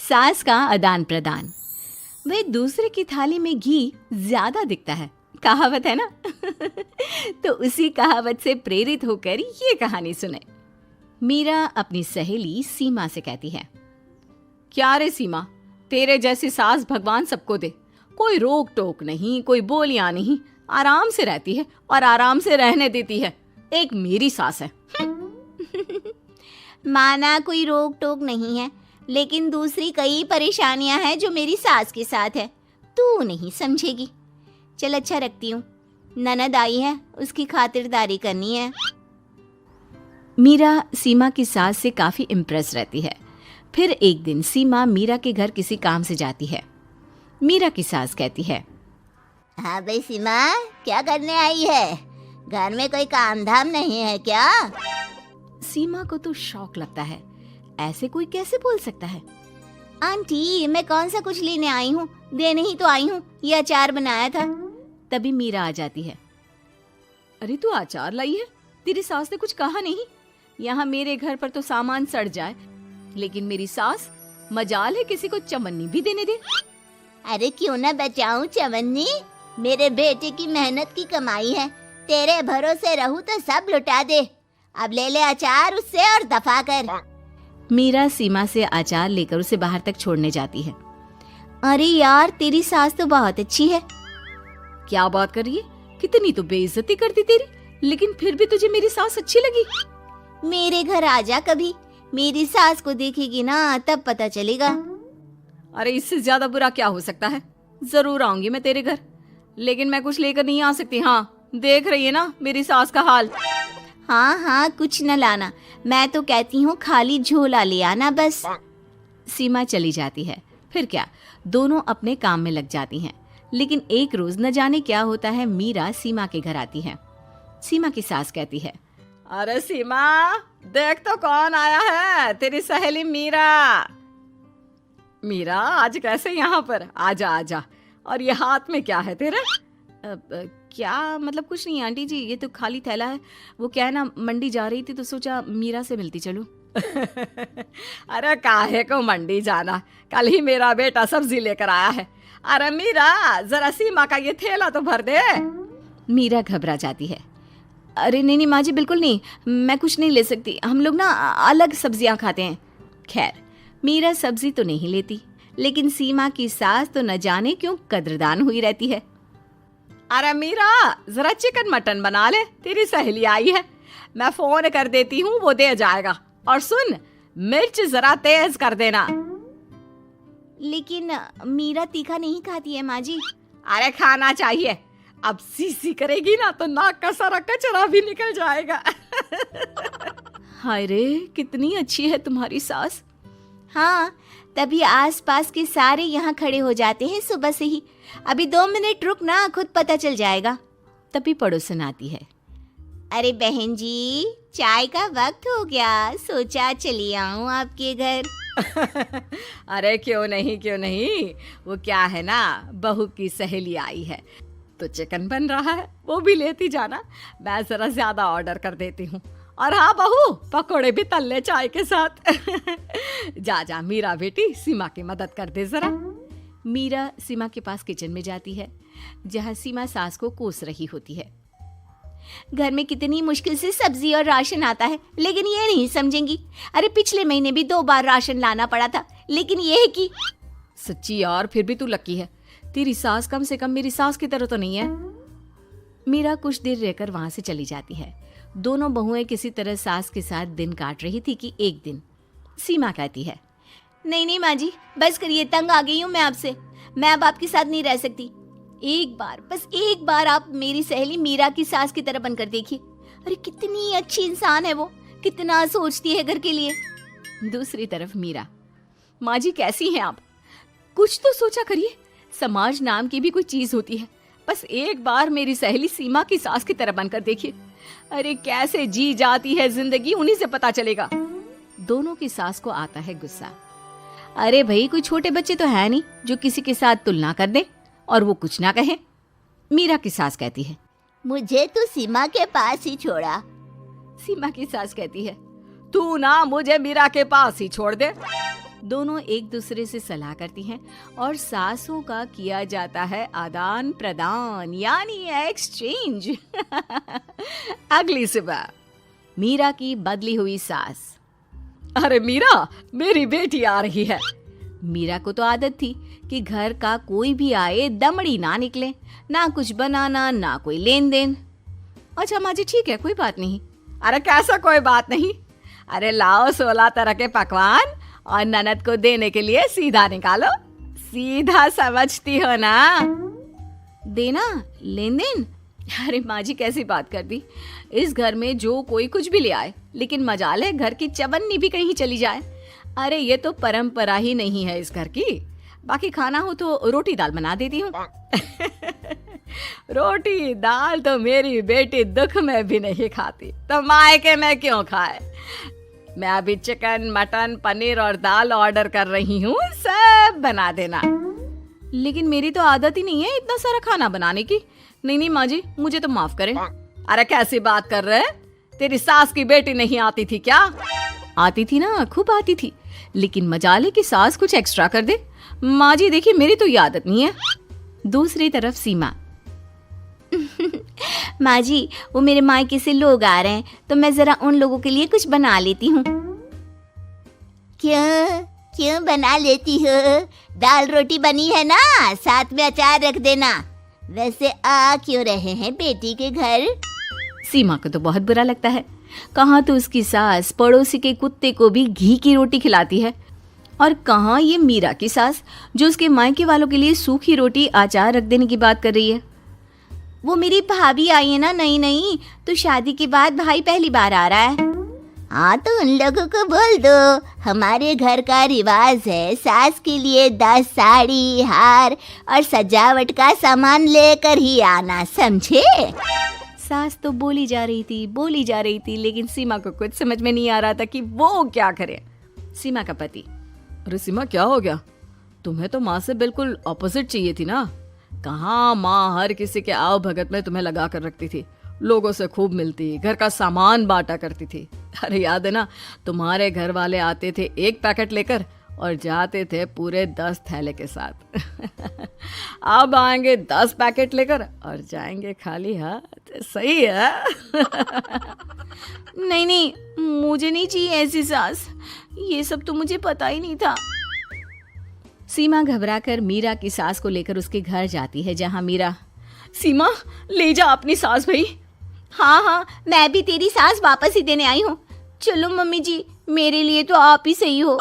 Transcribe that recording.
सास का आदान प्रदान। वे दूसरे की थाली में घी ज्यादा दिखता है, कहावत है ना। तो उसी कहावत से प्रेरित होकर ये कहानी सुने। मीरा अपनी सहेली सीमा से कहती है, क्या रे सीमा, तेरे जैसी सास भगवान सबको दे। कोई रोक टोक नहीं, कोई बोलियां नहीं, आराम से रहती है और आराम से रहने देती है। एक मेरी सास है। माना कोई रोक टोक नहीं है, लेकिन दूसरी कई परेशानियां हैं जो मेरी सास के साथ है, तू नहीं समझेगी। चल अच्छा रखती हूँ, ननद आई है, उसकी खातिरदारी करनी है। मीरा सीमा की सास से काफी इम्प्रेस रहती है। फिर एक दिन सीमा मीरा के घर किसी काम से जाती है। मीरा की सास कहती है, हाँ भाई सीमा, क्या करने आई है? घर में कोई काम धाम नहीं है क्या? सीमा को तो शौक लगता है, ऐसे कोई कैसे बोल सकता है। आंटी, मैं कौन सा कुछ लेने आई हूँ, देने ही तो आई हूँ। ये अचार बनाया था। तभी मीरा आ जाती है। अरे तू अचार लाई है? तेरी सास ने कुछ कहा नहीं? यहाँ मेरे घर पर तो सामान सड़ जाए, लेकिन मेरी सास मजाल है किसी को चवन्नी भी देने दे। अरे क्यों ना बचाऊं चवन्नी, मेरे बेटे की मेहनत की कमाई है। तेरे भरोसे रहूं तो सब लुटा दे। अब ले ले अचार उससे और दफा कर। मीरा सीमा से अचार लेकर उसे बाहर तक छोड़ने जाती है। अरे यार, तेरी सास तो बहुत अच्छी है। क्या बात कर रही है? कितनी तो बेइज्जती करती तेरी, लेकिन फिर भी तुझे मेरी सास अच्छी लगी। मेरे घर आजा कभी, मेरी सास को देखेगी ना तब पता चलेगा। अरे इससे ज्यादा बुरा क्या हो सकता है। जरूर आऊंगी मैं तेरे घर, लेकिन मैं कुछ लेकर नहीं आ सकती। हाँ, देख रही है ना मेरी सास का हाल। हाँ हाँ, कुछ न लाना, मैं तो कहती हूँ खाली झोला ले आना बस। सीमा चली जाती है। फिर क्या, दोनों अपने काम में लग जाती हैं। लेकिन एक रोज न जाने क्या होता है, मीरा सीमा के घर आती है। सीमा की सास कहती है, अरे सीमा, देख तो कौन आया है, तेरी सहेली मीरा। मीरा, आज कैसे यहाँ पर? आजा आजा। और ये हाथ में क्या है तेरे? क्या मतलब? कुछ नहीं आंटी जी, ये तो खाली थैला है। वो क्या है ना, मंडी जा रही थी तो सोचा मीरा से मिलती चलूं। अरे काहे को मंडी जाना, कल ही मेरा बेटा सब्जी लेकर आया है। अरे मीरा, जरा सीमा का ये थैला तो भर दे। मीरा घबरा जाती है। अरे नहीं नहीं माँ जी, बिल्कुल नहीं, मैं कुछ नहीं ले सकती। हम लोग ना अलग सब्जियां खाते हैं। खैर, मीरा सब्जी तो नहीं लेती, लेकिन सीमा की सास तो न जाने क्यों कद्रदान हुई रहती है। अरे मीरा, जरा चिकन मटन बना ले, तेरी सहेली आई है। मैं फोन कर देती हूँ, वो दे जाएगा। और सुन, मिर्च जरा तेज कर देना। लेकिन मीरा तीखा नहीं खाती है माँ जी। अरे खाना चाहिए। अब सीसी करेगी ना तो नाक का सारा कचरा भी निकल जाएगा। हाय रे, कितनी अच्छी है तुम्हारी सास। हाँ, तभी आसपास के सारे यहाँ खड़े हो जाते हैं सुबह से ही। अभी 2 मिनट रुक ना, खुद पता चल जाएगा। तभी पड़ोसन आती है। अरे बहन जी, चाय का वक्त हो गया, सोचा चली आऊं आपके घर। अरे क्यों नहीं क्यों नहीं, वो क्या है ना, बहू की सहेली आई है तो चिकन बन रहा है, वो भी लेती जाना। मैं जरा ज्यादा ऑर्डर कर देती हूँ। और हाँ बहू, पकोड़े भी तल ले चाय के साथ। जा जा मीरा बेटी, सीमा की मदद कर दे जरा। मीरा सीमा के पास किचन में जाती है, जहाँ सीमा सास को कोस रही होती है। घर में कितनी मुश्किल से सब्जी और राशन आता है, लेकिन ये नहीं समझेंगी। अरे पिछले महीने भी 2 बार राशन लाना पड़ा था, लेकिन ये है कि सच्ची यार, फिर भी तू लकी है। तेरी सास कम से कम मेरी सास की तरह तो नहीं है। मीरा कुछ देर रहकर वहां से चली जाती है। दोनों बहुएं किसी तरह सास के साथ दिन काट रही थी कि एक दिन सीमा कहती है, नहीं नहीं माँ जी, बस करिए, तंग आ गई हूँ मैं आपसे। मैं अब आपके साथ नहीं रह सकती। एक बार, बस एक बार आप मेरी सहेली मीरा की सास की तरह बनकर देखिए। अरे कितनी अच्छी इंसान है वो, कितना सोचती है घर के लिए। दूसरी तरफ मीरा, माँ जी कैसी हैं आप? कुछ तो सोचा करिए, समाज नाम की भी कोई चीज होती है। बस एक बार मेरी सहेली सीमा की सास की तरह बनकर देखिए। अरे कैसे जी जाती है जिंदगी, उन्हीं से पता चलेगा। दोनों की सास को आता है गुस्सा। अरे भाई, कोई छोटे बच्चे तो है नहीं जो किसी के साथ तुलना कर दे और वो कुछ ना कहे। मीरा की सास कहती है, मुझे तो सीमा के पास ही छोड़ा। सीमा की सास कहती है, तू ना मुझे मीरा के पास ही छोड़ दे। दोनों एक दूसरे से सलाह करती हैं और सासों का किया जाता है आदान प्रदान यानी एक्सचेंज। अगली सुबह मीरा की बदली हुई सास। अरे मीरा, मेरी बेटी आ रही है। मीरा को तो आदत थी कि घर का कोई भी आए दमड़ी ना निकले, ना कुछ बनाना ना कोई लेन देन। अच्छा माँ जी ठीक है, कोई बात नहीं। अरे कैसा कोई बात नहीं, अरे लाओ 16 तरह के पकवान और ननद को देने के लिए सीधा निकालो। सीधा समझती हो ना? देना लेन देन? अरे माँ जी कैसी बात कर दी। इस घर में जो कोई कुछ भी ले आए, लेकिन मजाल है घर की चवन्नी भी कहीं चली जाए। अरे ये तो परंपरा ही नहीं है इस घर की। बाकी खाना हो तो रोटी दाल बना देती हूँ। रोटी दाल तो मेरी बेटी दुख में भी नहीं खाती, तो मायके में क्यों खाए। मैं अभी चिकन मटन पनीर और दाल ऑर्डर कर रही हूँ, सब बना देना। लेकिन मेरी तो आदत ही नहीं है इतना सारा खाना बनाने की। नहीं नहीं माँ जी, मुझे तो माफ करें। अरे कैसी बात कर रहे हैं, तेरी सास की बेटी नहीं आती थी क्या? आती थी ना, खूब आती थी, लेकिन मजाले की सास कुछ एक्स्ट्रा कर दे। माँ जी देखिए मेरी तो ये आदत नहीं है। दूसरी तरफ सीमा। माँ जी वो मेरे मायके से लोग आ रहे हैं, तो मैं जरा उन लोगों के लिए कुछ बना लेती हूँ। क्यों क्यों बना लेती हो? दाल रोटी बनी है ना, साथ में अचार रख देना। वैसे आ क्यों रहे हैं बेटी के घर? सीमा को तो बहुत बुरा लगता है। कहाँ तो उसकी सास पड़ोसी के कुत्ते को भी घी की रोटी खिलाती है, और कहाँ ये मीरा की सास जो उसके मायके वालों के लिए सूखी रोटी अचार रख देने की बात कर रही है। वो मेरी भाभी आई है ना, नई नई, तो शादी के बाद भाई पहली बार आ रहा है। हाँ तो उन लोगों को बोल दो, हमारे घर का रिवाज है सास के लिए 10 साड़ी हार और सजावट का सामान लेकर ही आना, समझे? सास तो बोली जा रही थी, लेकिन सीमा को कुछ समझ में नहीं आ रहा था कि वो क्या करे। सीमा का पति। अरे सीमा क्या हो गया, तुम्हें तो माँ से बिल्कुल ऑपोजिट चाहिए थी ना। कहाँ माँ हर किसी के आओ भगत में तुम्हें लगा कर रखती थी, लोगों से खूब मिलती, घर का सामान बांटा करती थी। अरे याद है ना, तुम्हारे घर वाले आते थे 1 पैकेट लेकर और जाते थे पूरे 10 थैले के साथ। अब आएंगे 10 पैकेट लेकर और जाएंगे खाली हाथ। सही है। नहीं नहीं, मुझे नहीं चाहिए ऐसी सास, ये सब तो मुझे पता ही नहीं था। सीमा घबराकर मीरा की सास को लेकर उसके घर जाती है, जहां मीरा। सीमा ले जा अपनी सास भाई। हाँ हाँ, मैं भी तेरी सास वापस ही देने आई हूँ। चलो मम्मी जी, मेरे लिए तो आप ही सही हो।